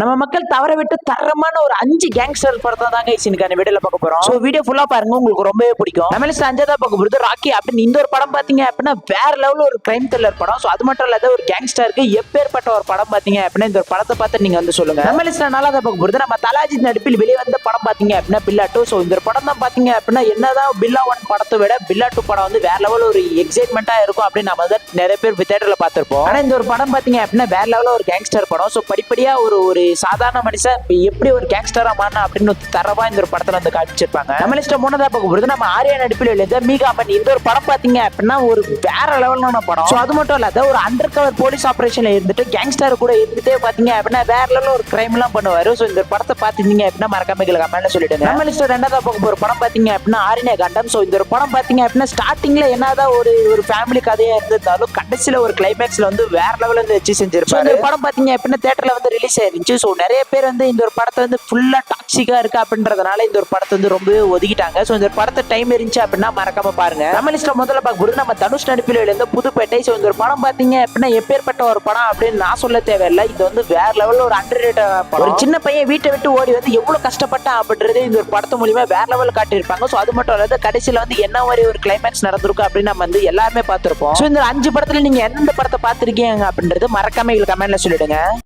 நம்ம மக்கள் தவற விட்டு தரமான ஒரு 5 கேங்ஸ்டர் படத்தை தாங்க இன்னைக்கான வீடியோல பார்க்க போறோம். சோ வீடியோ ஃபுல்லா பாருங்க, உங்களுக்கு ரொம்பவே பிடிக்கும். நம்ம லிஸ்ட் 5 தான் பார்க்க போறது ராக்கி அப்படின்னு இந்த ஒரு படம் பாத்தீங்க அப்படின்னா வேற லெவல்ல ஒரு கிரைம் த்ரில்லர் படம். சோ அது மட்டும் இல்லாத ஒரு கேங்ஸ்டருக்கு எப்பேற்பட்ட ஒரு படம் பாத்தீங்க அப்படின்னா இந்த ஒரு படத்தை பார்த்து நீங்க வந்து சொல்லுங்க. நம்ம லிஸ்ட்ல 4 தான் பார்க்க போறது நம்ம தலாஜித் நடிப்பில் வெளிவந்த படம் பாத்தீங்க அப்படின்னா பில்லா 2. சோ இந்த ஒரு படம் தான் பாத்தீங்க அப்படின்னா என்னதான் பில்லா 1 படத்தை விட பில்லா 2 படம் வந்து வேற லெவல் ஒரு எக்ஸைட்மெண்டா இருக்கும் அப்படின்னு நம்ம வந்து நிறைய பேர் தியேட்டர்ல பார்த்திருப்போம். ஆனா இந்த ஒரு படம் பாத்தீங்க அப்படின்னா வேற லெவல்ல ஒரு கேங்ஸ்டர் படம். சோ படிப்படியா ஒரு சாதாரண மனுஷன் எப்படி ஒரு கேங்ஸ்டரா மாறினா அப்படின்னு தரவா இந்த ஒரு படத்துல வந்து காமிச்சிருப்பாங்க. நம்ம லிஸ்ட் 3 தான் பார்க்க போறது நம்ம ஆர்யா நடிப்பில் வெளிவந்த மீகா அம்மன். இந்த ஒரு படம் பாத்தீங்க அப்படின்னா ஒரு வேற லெவலான படம். சோ அது மட்டும் இல்லாத ஒரு அண்டர் கவர் போலீஸ் ஆபரேஷன்ல இருந்துட்டு கேங்ஸ்டர் கூட இருந்துட்டே பாத்தீங்க அப்படின்னா வேற லெவல்ல ஒரு கிரைம் எல்லாம் பண்ணுவாரு. சோ இந்த படத்தை பாத்தீங்க அப்படின்னா மறக்காம கமெண்ட்ல சொல்லிடுங்க. நம்ம லிஸ்ட் 2 தான் பார்க்க போற படம் பாத்தீங்க அப்படின்னா ஆரினே கண்டம். சோ இந்த ஒரு படம் பாத்தீங்க அப்படின்னா ஸ்டார்டிங்ல என்னதான் ஒரு ஃபேமிலி கதையா இருந்திருந்தாலும் கடைசியில ஒரு கிளைமேக்ஸ்ல வந்து வேற லெவல்ல வந்து வச்சு செஞ்சிருப்பாரு. இந்த படம் பாத்தீங்க அப்படின்னா தியேட்டர்ல வந்து ரிலீஸ் ஆயிருந்துச்சு. சோ நிறைய பேர் வந்து இந்த ஒரு படத்தை வந்து ஃபுல்லா டாக்ஸிக்கா இருக்கு அப்படின்றதுனால இந்த ஒரு படத்தை வந்து ரொம்ப ஒதுக்கிட்டாங்க. சோ இந்த படத்தை டைம் இருந்துச்சு அப்படின்னா மறக்காம பாருங்க. நம்ம லிஸ்ட்ல முதல்ல பார்க்க நம்ம தனுஷ் நடிப்பில் வெளிவந்த புதுப்பேட்டை. சோ இந்த ஒரு படம் பாத்தீங்க அப்படின்னா எப்பேற்பட்ட ஒரு படம் அப்படின்னு நான் சொல்ல தேவையில்லை. இது வந்து வேற லெவல்ல ஒரு அண்டர்ரேட்டட் படம். ஒரு சின்ன பையன் வீட்டை விட்டு ஓடி வந்து எவ்வளவு கஷ்டப்பட்டான் அப்படின்றது இந்த ஒரு படத்து மூலியமா வேற லெவல் காட்டியிருப்பாங்க. சோ அது மட்டும் இல்லாத கடைசியில வந்து என்ன மாதிரி ஒரு கிளைமேக்ஸ் நடந்திருக்கும் அப்படின்னு நம்ம வந்து எல்லாருமே பார்த்திருப்போம். சோ இந்த 5 படத்துல நீங்க எந்த படத்தை பார்த்திருக்கீங்க அப்படின்றது மறக்காம கமெண்ட்ல சொல்லிடுங்க.